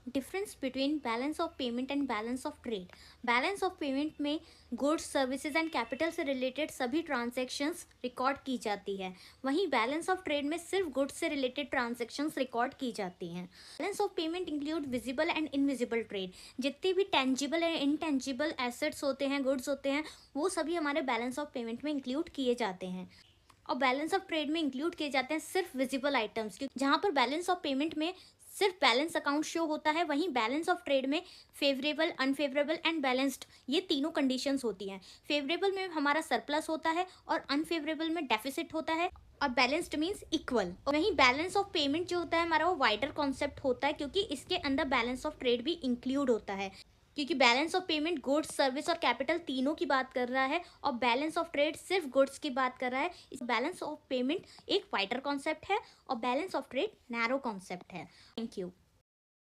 Difference between balance of payment and balance of trade. Balance of payment में goods services and capital से related सभी transactions record की जाती है, वहीं बैलेंस ऑफ ट्रेड में सिर्फ गुड्स से रिलेटेड ट्रांजैक्शंस रिकॉर्ड की जाती हैं। Balance of payment include visible and invisible trade. जितने भी टेंजिबल एंड इनटेंजिबल एसेट्स होते हैं, गुड्स होते हैं, वो सभी हमारे बैलेंस ऑफ पेमेंट में इंक्लूड किए जाते हैं। और बैलेंस ऑफ ट्रेड में इंक्लूड किए जाते हैं सिर्फ विजिबल आइटम्स, जहाँ पर बैलेंस ऑफ पेमेंट में सिर्फ बैलेंस अकाउंट शो होता है, वहीं बैलेंस ऑफ ट्रेड में फेवरेबल, अनफेवरेबल एंड बैलेंस्ड ये तीनों कंडीशंस होती हैं। फेवरेबल में हमारा सरप्लस होता है और अनफेवरेबल में डेफिसिट होता है, और बैलेंस्ड मीन्स इक्वल। और वहीं बैलेंस ऑफ पेमेंट जो होता है हमारा, वो वाइडर कॉन्सेप्ट होता है, क्योंकि इसके अंदर बैलेंस ऑफ ट्रेड भी इंक्लूड होता है, क्योंकि balance of payment goods, service और कैपिटल तीनों की बात कर रहा है, और बैलेंस ऑफ ट्रेड सिर्फ गुड्स की बात कर रहा है। इस बैलेंस ऑफ पेमेंट एक वाइडर कॉन्सेप्ट है और balance of trade narrow concept है। Thank you.